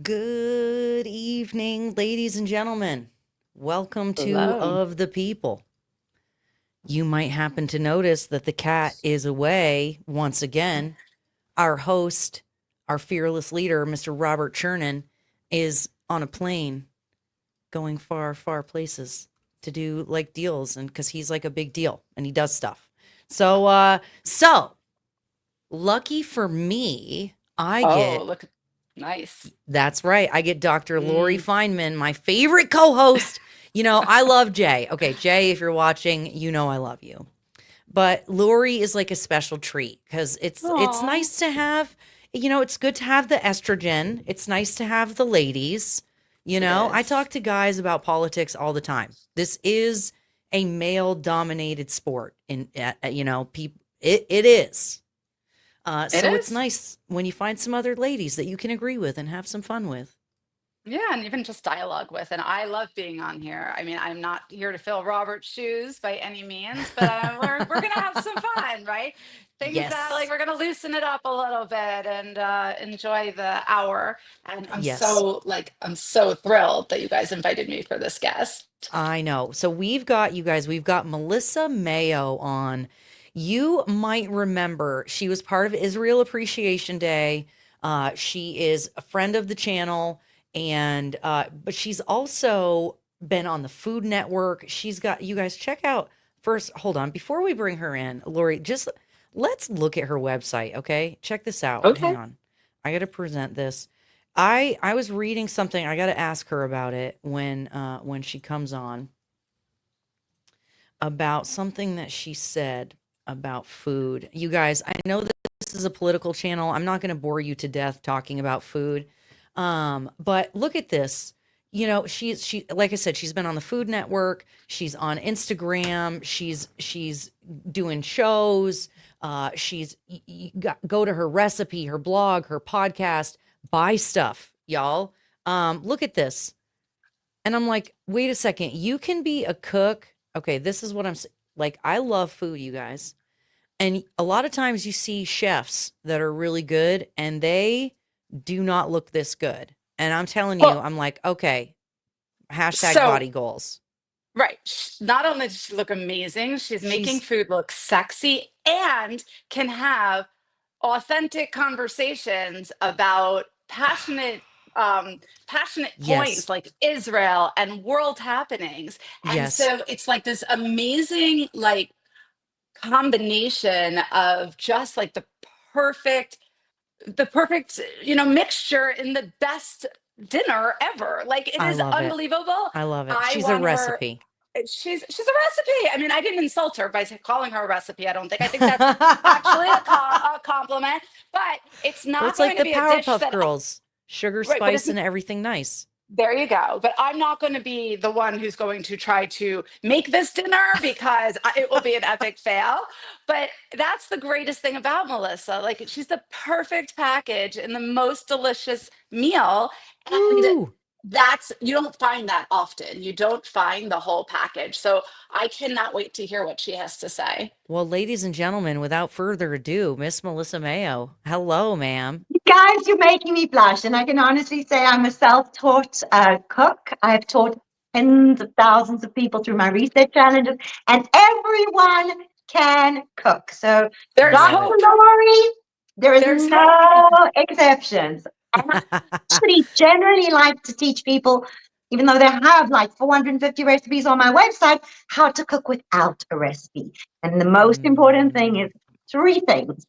Good evening, ladies and gentlemen. Welcome to Hello. Of the People. You might happen to notice that the cat is away once again. Our host, our fearless leader, Mr. Robert Chernin, is on a plane going far, far places to do like deals and because he's like a big deal and he does stuff. So lucky for me, I Oh, get look, nice. That's right. I get Dr. Lori Mm, Feynman, my favorite co-host. I love Jay. Okay, Jay, if you're watching, you know I love you. But Lori is like a special treat because it's aw, nice to have, it's good to have the estrogen. It's nice to have the ladies. it I is. talk to guys about politics all the time. This is a male-dominated sport, people. It is. It So it's is. nice when you find some other ladies that you can agree with and have some fun with. Yeah, and even just dialogue with. And I love being on here. I mean, I'm not here to fill Robert's shoes by any means, but we're gonna have some fun, right? Things that like Yes. we're gonna loosen it up a little bit and enjoy the hour. And Yes. I'm so thrilled that you guys invited me for this guest. I know. So we've got Melissa Mayo on. You might remember she was part of Israel Appreciation Day. She is a friend of the channel, and but she's also been on the Food Network. She's got you guys check out first. Hold on, before we bring her in, Lori, just let's look at her website. Okay, check this out. Hang Okay. on, I got to present this. I was reading something. I got to ask her about it when she comes on about something that she said about food. You guys, I know that this is a political channel. I'm not going to bore you to death talking about food. But look at this. She like I said, she's been on the Food Network. She's on Instagram. She's doing shows. Go to her recipe, her blog, her podcast, buy stuff, y'all. Look at this. And I'm like, wait a second, you can be a cook. Okay, this is what like. I love food, you guys. And a lot of times you see chefs that are really good and they do not look this good. And I'm telling you, Well, I'm like, okay, hashtag so body goals. right. Not only does she look amazing, she's making She's, food look sexy and can have authentic conversations about passionate points yes, like Israel and world happenings. And yes, so it's like this amazing like combination of just like perfect the perfect mixture in the best dinner ever. Like it I is love it. unbelievable. I love it. I She's a want her. recipe. She's a recipe. I mean, I didn't insult her by calling her a recipe. I don't think. I think that's actually a compliment. But it's Well, not it's like going to the be a dish Powerpuff that Girls, sugar, right. But spice, and everything nice. there you go. But I'm not going to be the one who's going to try to make this dinner because it will be an epic fail. But that's the greatest thing about Melissa. Like she's the perfect package and the most delicious meal. And Woo! that's you don't find that often. You don't find the whole package. So I cannot wait to hear what she has to say. Well, ladies and gentlemen, without further ado, Miss Melissa Mayo. Hello, ma'am. Guys, you're making me blush, and I can honestly say I'm a self-taught cook. I've taught tens of thousands of people through my research challenges, and everyone can cook. So, I There's love Dr. it. hope. Lori, there is There's hope. no exceptions. And I actually generally like to teach people, even though they have like 450 recipes on my website, how to cook without a recipe. And the most important thing Mm. is three things: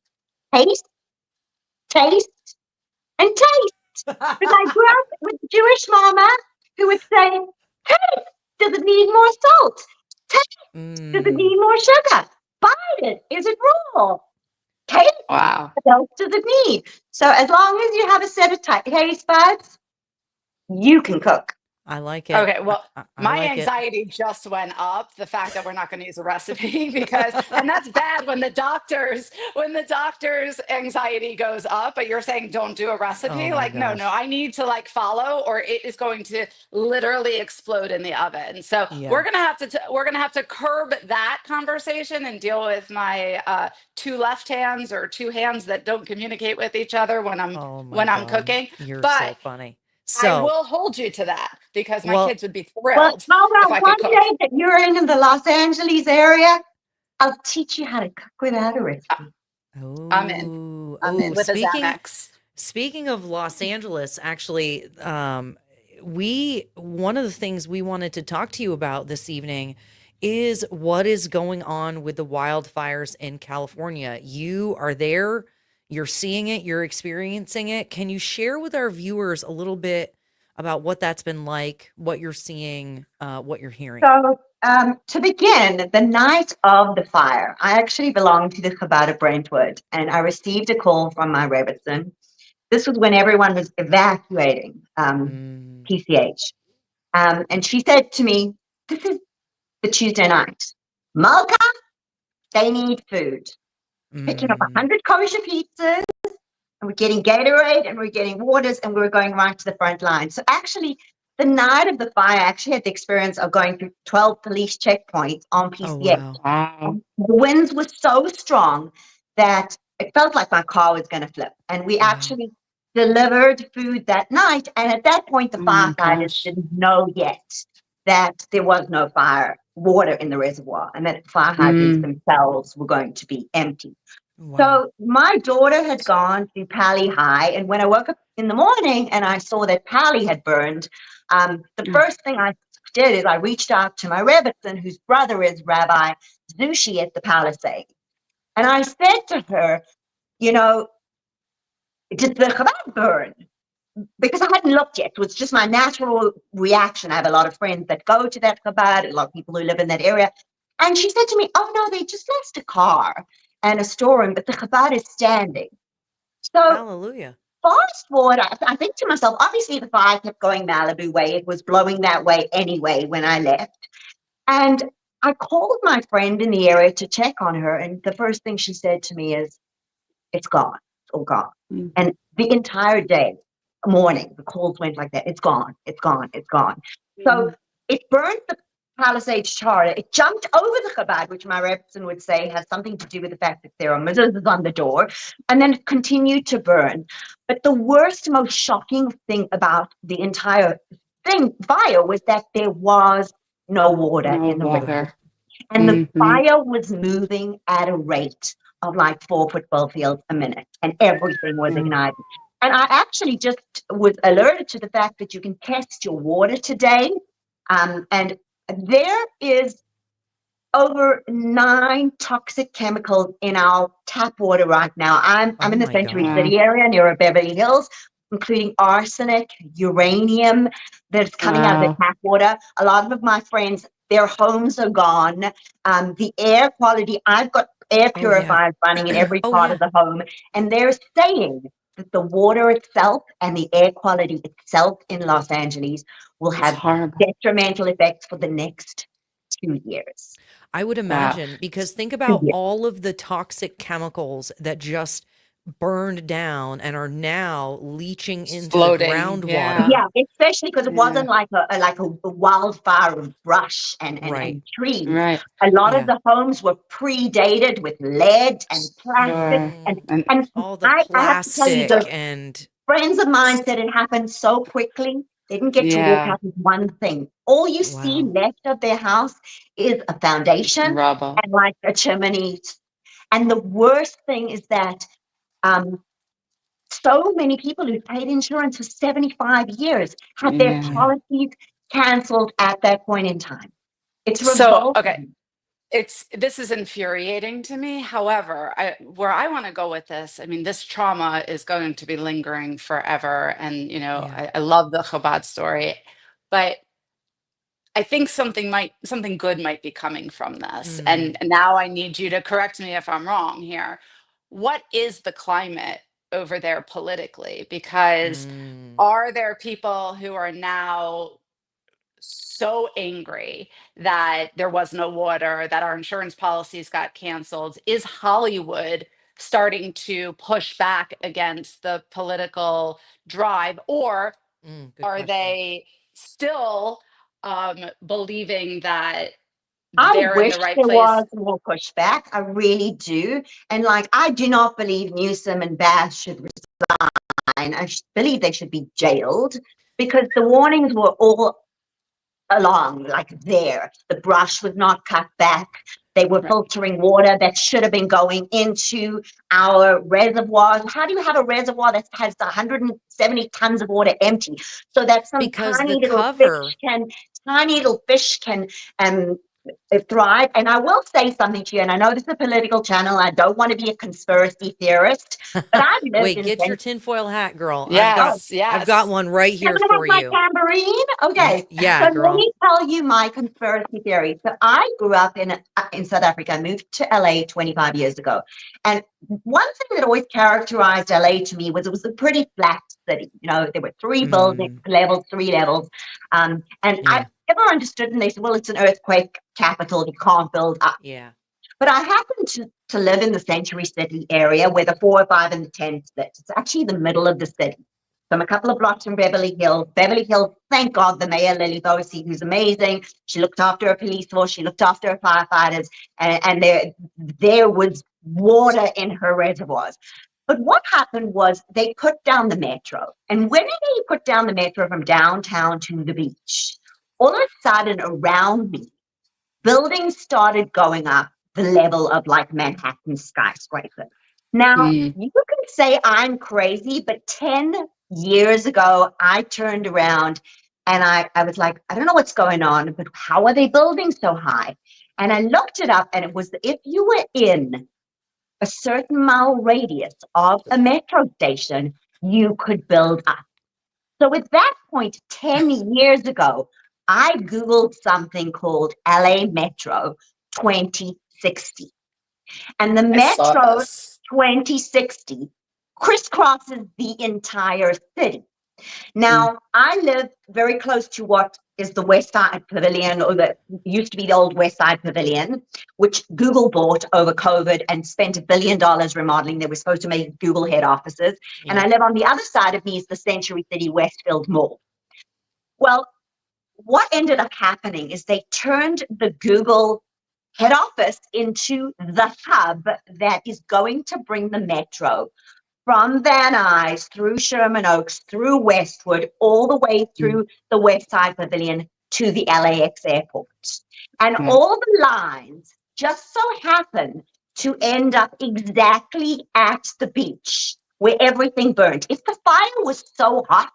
taste, taste, and taste. Because I grew up with a Jewish mama who would say, taste, does it need more salt? Taste, does it Mm. need more sugar? Bite it, is it raw? Taste, Wow. what else does it need? So as long as you have a set of taste buds, you can cook. I like it. Okay, well, I my like it. anxiety just went up, the fact that we're not going to use a recipe because and that's bad when the doctor's anxiety goes up, but you're saying don't do a Oh recipe. my Like no, gosh. I need to like follow or it is going to literally explode in the oven. So, Yeah. we're going to have to curb that conversation and deal with my two left hands or two hands that don't communicate with each other when I'm Oh my when I'm God. cooking. You're But so funny. I So, will hold you to that because my well, kids would be Well, thrilled how if about I one could cook. day that you're in the Los Angeles area? I'll teach you how to cook without a recipe. I'm in. I'm in with a Xanax. speaking of Los Angeles, actually, one of the things we wanted to talk to you about this evening is what is going on with the wildfires in California. You are there, you're seeing it, you're experiencing it. Can you share with our viewers a little bit about what that's been like, what you're seeing, what you're hearing? So, to begin, the night of the fire, I actually belonged to the Chabad of Brentwood, and I received a call from my Rebbitzin. This was when everyone was evacuating Mm, PCH. And she said to me, this is the Tuesday night. Malka, they need food. Picking up mm. 100 kosher pizzas, and we're getting Gatorade, and we're getting waters, and we're going right to the front line. So actually, the night of the fire, I actually had the experience of going through 12 police checkpoints on Oh, PCH. wow. Wow. The winds were so strong that it felt like my car was going to flip. And we Wow. actually delivered food that night. And at that point, the Oh my firefighters gosh. didn't know yet that there was no fire water in the reservoir and that fire hydrants Mm. themselves were going to be empty. Wow. So my daughter had gone to Pali High, and when I woke up in the morning and I saw that Pali had burned, the first thing I did is I reached out to my Rebbitzin, whose brother is Rabbi Zushi at the Palisade. And I said to her, you know, did the Chabad burn? Because I hadn't looked yet. It was just my natural reaction. I have a lot of friends that go to that Chabad, a lot of people who live in that area. And she said to me, oh, no, they just left a car and a storeroom, but the Chabad is standing. So Hallelujah. fast forward, I think to myself, obviously the fire kept going Malibu way. It was blowing that way anyway when I left. And I called my friend in the area to check on her. And the first thing she said to me is, it's gone. It's all gone. Mm. And the entire day, morning, the calls went like that. It's gone. It's gone. It's gone. So it burned the Palisades charter. It jumped over the Chabad, which my Rebbitzin would say has something to do with the fact that there are mezuzahs on the door, and then it continued to burn. But the worst, most shocking thing about the entire fire was that there was no water No in the reservoir. water. And the fire was moving at a rate of like 4 football fields a minute, and everything was igniting. And I actually just was alerted to the fact that you can test your water today. And there is over 9 toxic chemicals in our tap water right now. I'm Oh in the my Century God. City area near Beverly Hills, including arsenic, uranium that's coming out of the tap water. A lot of my friends, their homes are gone. The air quality, I've got air Oh, yeah. purifiers running in every Oh, part yeah. of the home, and they're saying that the water itself and the air quality itself in Los Angeles will It's have horrible. detrimental effects for the next 2 years. I would Wow. imagine, because think about all of the toxic chemicals that just burned down and are now leaching into the Floating. Yeah. groundwater. Yeah, especially because it Yeah. wasn't like a wildfire of brush Right. and trees. Right. A lot Yeah. of the homes were predated with lead and plastic. Sure. Mm, And all the I have to tell you, plastic the and friends of mine said it happened so quickly. They didn't get to walk Yeah. out with one thing. All you see wow. left of their house is a It's foundation rubble. and like a chimney. And the worst thing is that so many people who paid insurance for 75 years had their Yeah. policies canceled at that point in time. It's So, okay. revolting. This is infuriating to me. However, where I want to go with this, I mean, this trauma is going to be lingering forever. And, Yeah. I love the Chabad story, but I think something good might be coming from this. And Mm, now I need you to correct me if I'm wrong here. What is the climate over there politically? Because mm, are there people who are now so angry that there was no water, that our insurance policies got canceled? Is Hollywood starting to push back against the political drive, or good are question. they still believing that I they're in wish the right there place? was more pushback. I really do. And like, I do not believe Newsom and Bass should resign. I believe they should be jailed because the warnings were all along, like there. The brush was not cut back. They were Right. filtering water that should have been going into our reservoirs. How do you have a reservoir that has 170 tons of water empty so that some Because the cover, tiny little fish can thrive? And I will say something to you, and I know this is a political channel. I don't want to be a conspiracy theorist, but I've lived wait, in get your tinfoil hat, girl. Yes, I've got yes. one right Can here I have for my you. tambourine? Okay. Yeah, So let girl. me tell you my conspiracy theory. So I grew up in South Africa. I moved to LA 25 years ago. And one thing that always characterized LA to me was it was a pretty flat city. You know, there were three buildings, three levels. And I never understood, and they said, well, it's an earthquake capital. You can't build up. Yeah. But I happen to live in the Century City area where the 405 and the 10 split. It's actually the middle of the city. So I'm a couple of blocks from Beverly Hills. Beverly Hills, thank God, the mayor, Lily Fauci, who's amazing. She looked after her police force. She looked after her firefighters. And there was water in her reservoirs. But what happened was they put down the metro. And when they put down the metro from downtown to the beach, all of a sudden around me, buildings started going up the level of like Manhattan skyscrapers. Now, you can say I'm crazy, but 10 years ago, I turned around and I was like, I don't know what's going on, but how are they building so high? And I looked it up, and it was if you were in a certain mile radius of a metro station, you could build up. So at that point, 10 years ago, I Googled something called LA Metro 2060. And the I saw Metro this. 2060 crisscrosses the entire city. Now, I live very close to what is the West Side Pavilion, or that used to be the old West Side Pavilion, which Google bought over COVID and spent $1 billion remodeling. They were supposed to make Google head offices. And I live on the other side of me is the Century City Westfield Mall. Well, what ended up happening is they turned the Google head office into the hub that is going to bring the metro from Van Nuys through Sherman Oaks, through Westwood, all the way through the West Side Pavilion to the LAX airport. And all the lines just so happen to end up exactly at the beach where everything burned. If the fire was so hot,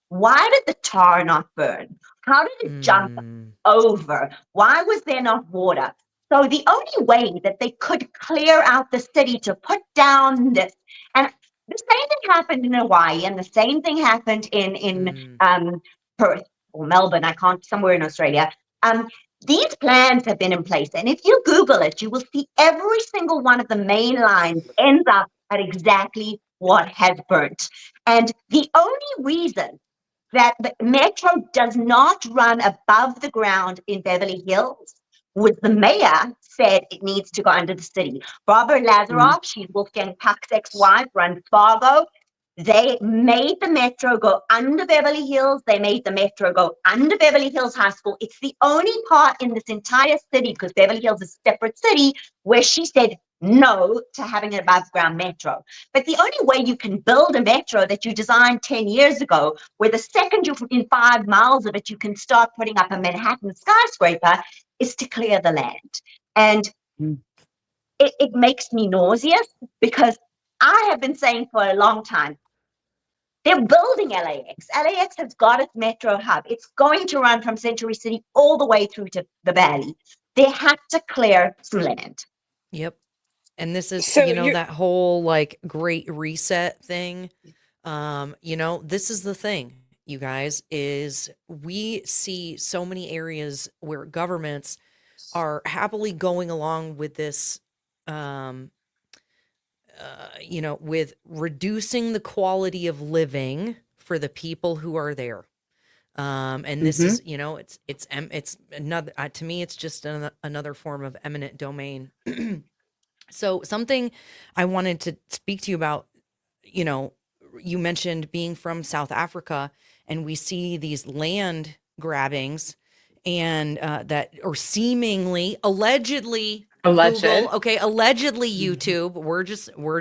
why did the tar not burn? How did it jump over? Why was there not water? So the only way that they could clear out the city to put down this, and the same thing happened in Hawaii, and the same thing happened in Perth or Melbourne, somewhere in Australia. These plans have been in place, and if you Google it, you will see every single one of the main lines ends up at exactly what has burnt. And the only reason that the metro does not run above the ground in Beverly Hills was the mayor said it needs to go under the city. Barbara Lazaroff, she's Wolfgang Puck's ex-wife, runs Fargo. They made the metro go under Beverly Hills. They made the metro go under Beverly Hills High School. It's the only part in this entire city, because Beverly Hills is a separate city, where she said no to having an above ground metro. But the only way you can build a metro that you designed 10 years ago, where the second you're in 5 miles of it, you can start putting up a Manhattan skyscraper, is to clear the land. And it makes me nauseous, because I have been saying for a long time, they're building LAX. LAX has got its metro hub. It's going to run from Century City all the way through to the valley. They have to clear some land. Yep. And this is, So that whole like great reset thing. This is the thing, you guys, is we see so many areas where governments are happily going along with this, with reducing the quality of living for the people who are there. And this is, it's another, to me, it's just another form of eminent domain. So something I wanted to speak to you about, you mentioned being from South Africa, and we see these land grabbings and that, or seemingly, allegedly, Google, allegedly YouTube. We're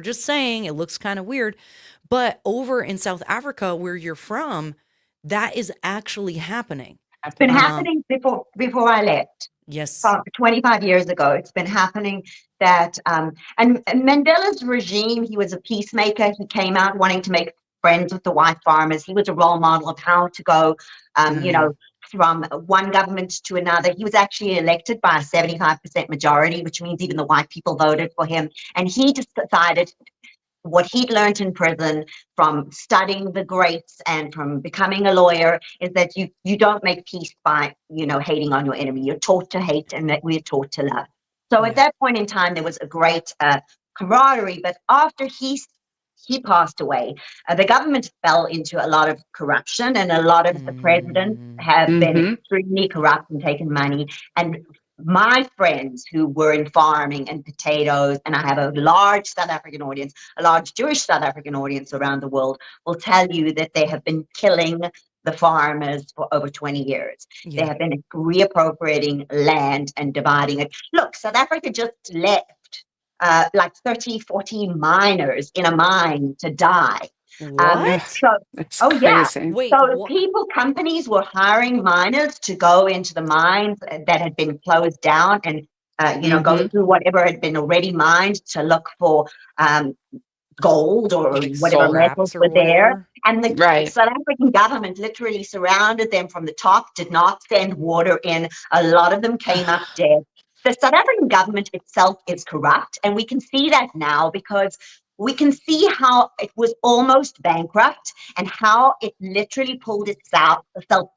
just saying it looks kind of weird, but over in South Africa, where you're from, That is actually happening. It's been Happening. happening before I left. Yes. 25 years ago, it's been happening that, and Mandela's regime, he was a peacemaker. He came out wanting to make friends with the white farmers. He was a role model of how to go, from one government to another. He was actually elected by a 75% majority, which means even the white people voted for him. And he just decided what he'd learned in prison from studying the greats and from becoming a lawyer is that you don't make peace by, hating on your enemy. You're taught to hate, and that we're taught to love. So at that point in time, there was a great camaraderie. But after he passed away, the government fell into a lot of corruption, and a lot of the presidents have been extremely corrupt and taken money. And my friends who were in farming and potatoes, and I have a large South African audience, a large Jewish South African audience around the world, will tell you that they have been killing the farmers for over 20 years. They have been reappropriating land and dividing it. Look, South Africa just left like 30, 40 miners in a mine to die. What? It's crazy. Wait, so companies were hiring miners to go into the mines that had been closed down and, go through whatever had been already mined to look for gold or like whatever metals were there. And the South African government literally surrounded them from the top, did not send water in. A lot of them came up dead. The South African government itself is corrupt, and we can see that now because we can see how it was almost bankrupt and how it literally pulled itself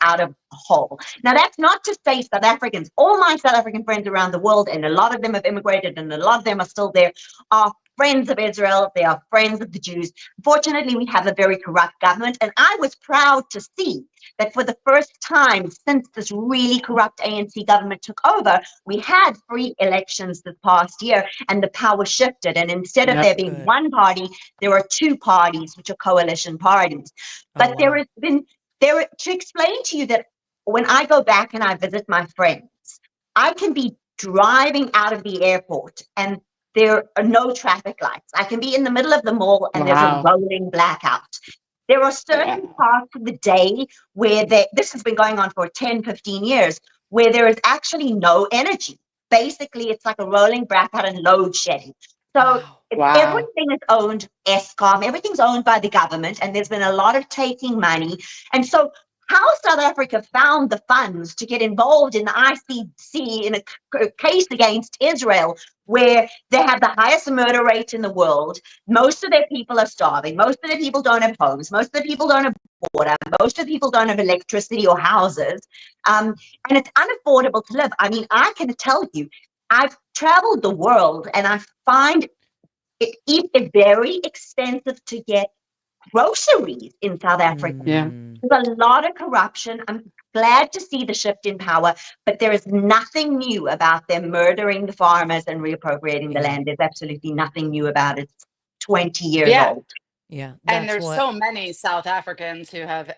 out of a hole. Now, that's not to say South Africans, all my South African friends around the world, and a lot of them have immigrated and a lot of them are still there, are friends of Israel. They are friends of the Jews. Unfortunately, we have a very corrupt government. And I was proud to see that for the first time since this really corrupt ANC government took over, we had free elections this past year and the power shifted. And instead of there being one party, there are two parties, which are coalition parties. But there has been, to explain to you that when I go back and I visit my friends, I can be driving out of the airport and there are no traffic lights. I can be in the middle of the mall and there's a rolling blackout. There are certain parts of the day where this has been going on for 10, 15 years, where there is actually no energy. Basically, it's like a rolling blackout and load shedding. So everything is owned, Eskom, everything's owned by the government, and there's been a lot of taking money. And so how South Africa found the funds to get involved in the ICC in a case against Israel, where they have the highest murder rate in the world. Most of their people are starving. Most of their people don't have homes. Most of the people don't have water. Most of the people don't have electricity or houses. And it's unaffordable to live. I mean, I can tell you, I've traveled the world and I find it very expensive to get groceries in South Africa. There's a lot of corruption. I'm glad to see the shift in power, but there is nothing new about them murdering the farmers and reappropriating the land. There's absolutely nothing new about it. It's 20 years old. And there's so many South Africans who have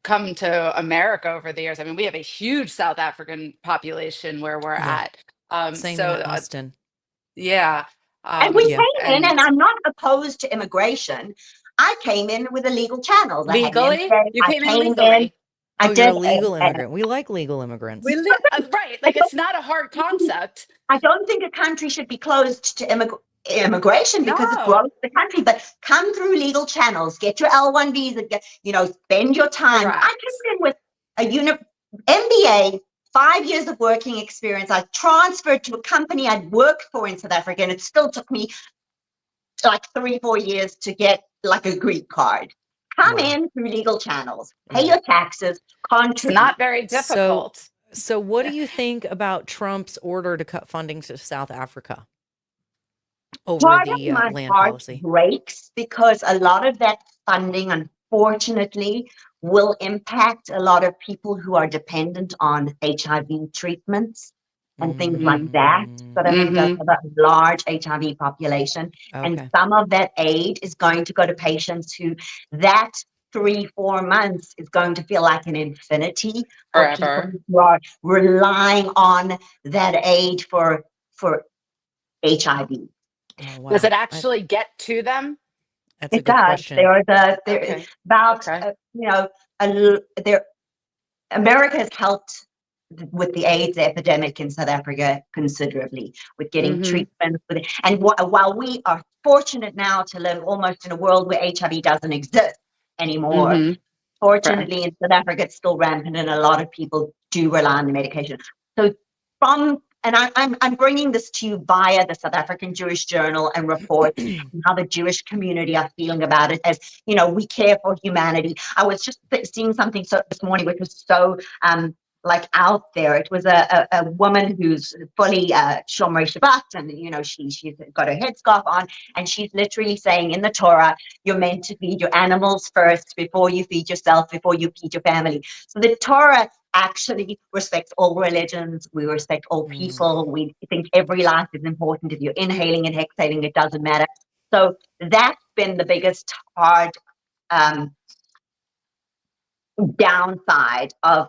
come to America over the years. I mean, we have a huge South African population where we're at. Same in Austin. And we came in, and I'm not opposed to immigration. I came in with a legal channel. Legally? You came in legally? You're a legal immigrant. We like legal immigrants. Right. Like, it's not a hard concept. I don't think a country should be closed to immigration because it grows the country, but come through legal channels, get your L1 visa, spend your time. I came in with a MBA, 5 years of working experience. I transferred to a company I'd worked for in South Africa, and it still took me like 3-4 years to get like a green card. Come in through legal channels, pay your taxes, contribute. It's not very difficult. So what do you think about Trump's order to cut funding to South Africa over the land policy? Breaks because a lot of that funding, unfortunately, will impact a lot of people who are dependent on HIV treatments and things like that. South Africa does have a large HIV population, and some of that aid is going to go to patients who that 3-4 months is going to feel like an infinity for people who are relying on that aid for HIV. Does it actually get to them? That's a it good does. question. There is about America has helped with the AIDS epidemic in South Africa considerably, with getting treatment. And while we are fortunate now to live almost in a world where HIV doesn't exist anymore, fortunately in South Africa it's still rampant, and a lot of people do rely on the medication. So I'm bringing this to you via the South African Jewish Journal and reports on how the Jewish community are feeling about it. As you know, we care for humanity. I was just seeing something this morning which was so like out there. It was a woman who's fully Shomrei Shabbat, and you know she's got her headscarf on, and she's literally saying in the Torah, you're meant to feed your animals first before you feed yourself, before you feed your family. So the Torah actually respects all religions. We respect all people. We think every life is important. If you're inhaling and exhaling, it doesn't matter. So that's been the biggest hard downside of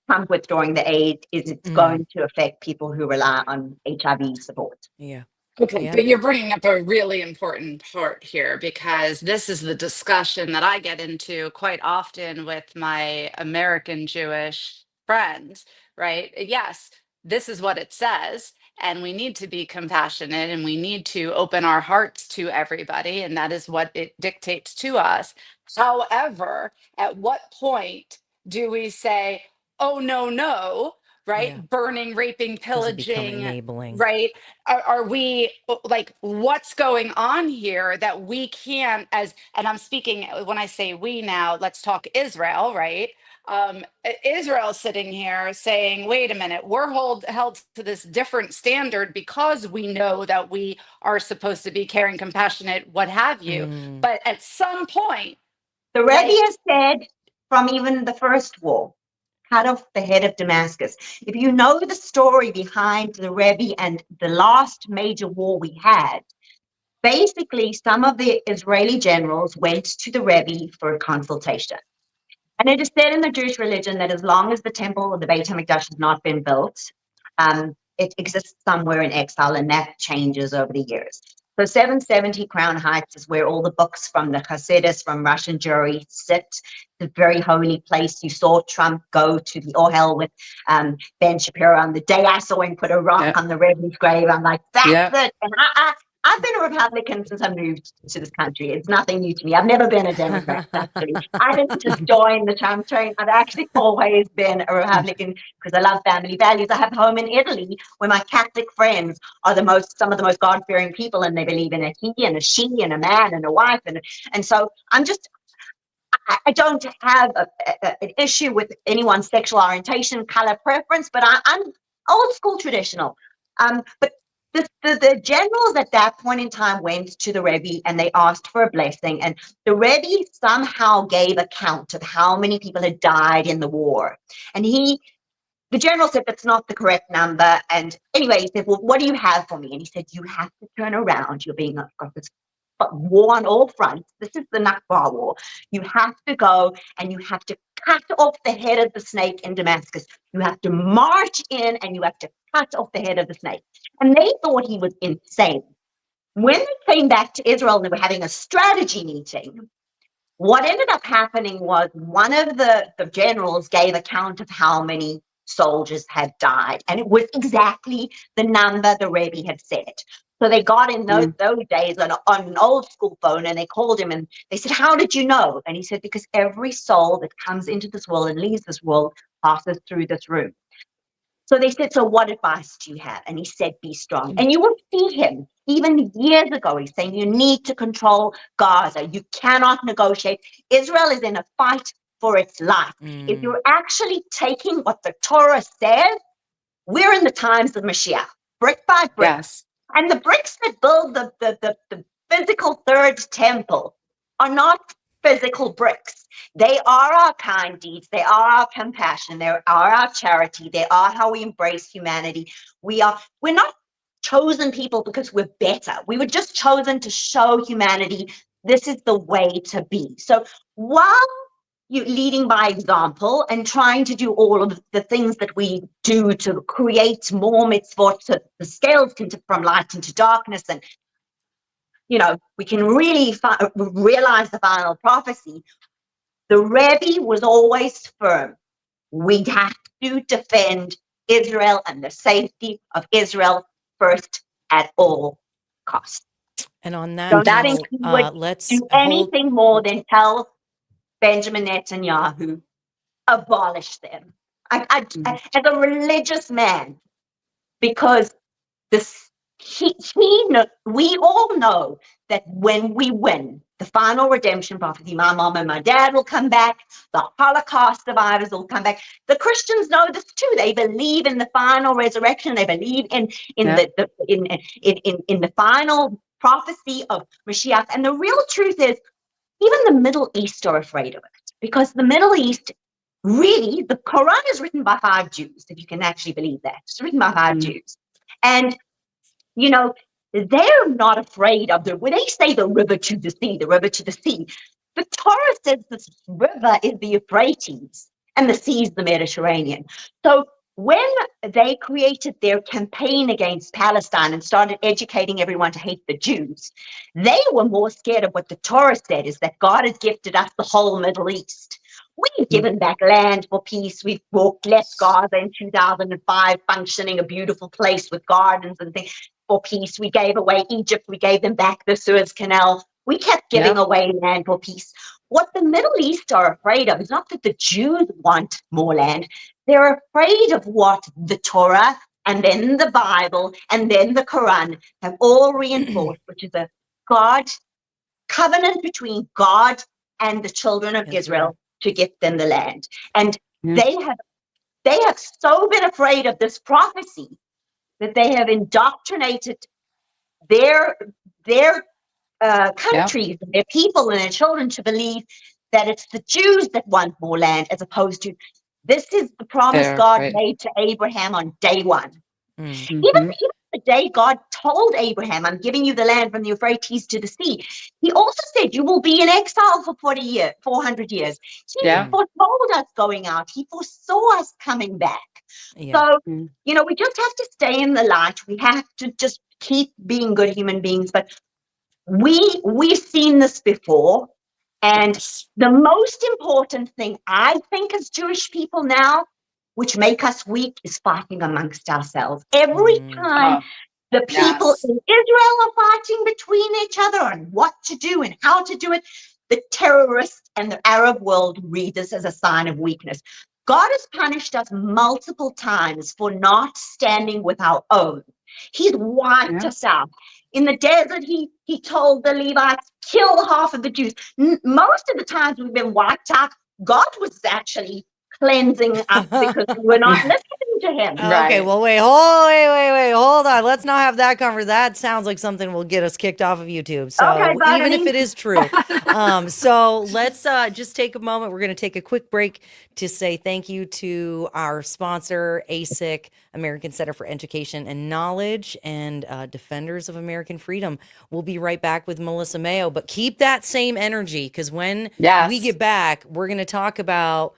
Trump withdrawing the aid, is it's going to affect people who rely on HIV support. Yeah. Okay, Yeah. but you're bringing up a really important part here, because this is the discussion that I get into quite often with my American Jewish friends, right? Yes, this is what it says, and we need to be compassionate and we need to open our hearts to everybody, and that is what it dictates to us. However, at what point do we say, oh, no, right? Yeah. Burning, raping, Does it become pillaging, enabling? right? Are we like, what's going on here that we can't, and I'm speaking, when I say we now, let's talk Israel, right? Israel sitting here saying, wait a minute, we're held to this different standard because we know that we are supposed to be caring, compassionate, what have you. But at some point, the Rebbe has said from even the first war, cut off the head of Damascus. If you know the story behind the Rebbe and the last major war we had, basically some of the Israeli generals went to the Rebbe for a consultation. And it is said in the Jewish religion that as long as the temple of the Beit HaMikdash has not been built, it exists somewhere in exile, and that changes over the years. So 770 Crown Heights is where all the books from the Hasidus, from Russian Jewry sit. It's a very holy place. You saw Trump go to the Ohel with Ben Shapiro. On the day I saw him put a rock on the Rebbe's grave, I'm like, that's it. And I've been a Republican since I moved to this country. It's nothing new to me. I've never been a Democrat, actually. I didn't just join the Trump train. I've actually always been a Republican because I love family values. I have home in Italy where my Catholic friends are some of the most God-fearing people, and they believe in a he and a she and a man and a wife. And so I don't have an issue with anyone's sexual orientation, color preference, but I'm old school traditional. But the generals at that point in time went to the Rebbe and they asked for a blessing, and the Rebbe somehow gave account of how many people had died in the war. And the general said, that's not the correct number. And anyway, he said, well, what do you have for me? And he said, you have to turn around. You're being got this war on all fronts. This is the Nakba war. You have to go and you have to cut off the head of the snake in Damascus. You have to march in and you have to cut off the head of the snake. And they thought he was insane. When they came back to Israel and they were having a strategy meeting, what ended up happening was one of the generals gave account of how many soldiers had died, and it was exactly the number the Rebbe had said. So they got in those days on an old school phone, and they called him and they said, how did you know? And he said, because every soul that comes into this world and leaves this world passes through this room. So they said, so what advice do you have? And he said, be strong. And you will see him, even years ago, he's saying, you need to control Gaza. You cannot negotiate. Israel is in a fight for its life. If you're actually taking what the Torah says, we're in the times of Mashiach, brick by brick. Yes. And the bricks that build the physical third temple are not physical bricks. They are our kind deeds. They are our compassion. They are our charity. They are how we embrace humanity. We're not chosen people because we're better. We were just chosen to show humanity this is the way to be. So while you leading by example and trying to do all of the things that we do to create more mitzvot, so the scales from light into darkness, and we can really realize the final prophecy. the Rebbe was always firm. We have to defend Israel and the safety of Israel first at all costs. And on that So that note, includes let's do hold. anything more than tell Benjamin Netanyahu, abolish them. As a religious man, because this we all know that when we win the final redemption prophecy, my mom and my dad will come back, the Holocaust survivors will come back. The Christians know this too. They believe in the final resurrection. They believe in the final prophecy of Mashiach. And the real truth is, even the Middle East are afraid of it, because the Middle East, really, the Quran is written by 5 Jews, if you can actually believe that. It's written by 5 Jews. And, you know, they're not afraid of when they say the river to the sea, the river to the sea. The Torah says this river is the Euphrates and the sea is the Mediterranean. So when they created their campaign against Palestine and started educating everyone to hate the Jews, they were more scared of what the Torah said, is that God has gifted us the whole Middle East. We've given back land for peace. We've left Gaza in 2005 functioning, a beautiful place with gardens and things for peace. We gave away Egypt. We gave them back the Suez Canal. We kept giving away land for peace. What the Middle East are afraid of is not that the Jews want more land. They're afraid of what the Torah and then the Bible and then the Quran have all reinforced, which is a covenant between God and the children of Israel to give them the land. And they have so been afraid of this prophecy that they have indoctrinated their countries, their people and their children to believe that it's the Jews that want more land, as opposed to this is the promise God made to Abraham on day one. Even the day God told Abraham, I'm giving you the land from the Euphrates to the sea, he also said you will be in exile for 400 years. He foretold us going out. He foresaw us coming back. So, you know, we just have to stay in the light. We have to just keep being good human beings. But we've seen this before. And the most important thing, I think, as Jewish people now, which make us weak, is fighting amongst ourselves. Every time the people in Israel are fighting between each other on what to do and how to do it, the terrorists and the Arab world read this as a sign of weakness. God has punished us multiple times for not standing with our own. He's wiped us out. In the desert, he told the Levites, kill half of the Jews. Most of the times we've been wiped out, God was actually cleansing us because we were not listening to him. Okay, well, wait, hold on. Let's not have that conversation. That sounds like something will get us kicked off of YouTube. So even if it is true. So let's just take a moment. We're going to take a quick break to say thank you to our sponsor, ASIC, American Center for Education and Knowledge, and Defenders of American Freedom. We'll be right back with Melissa Mayo, but keep that same energy, because when we get back, we're going to talk about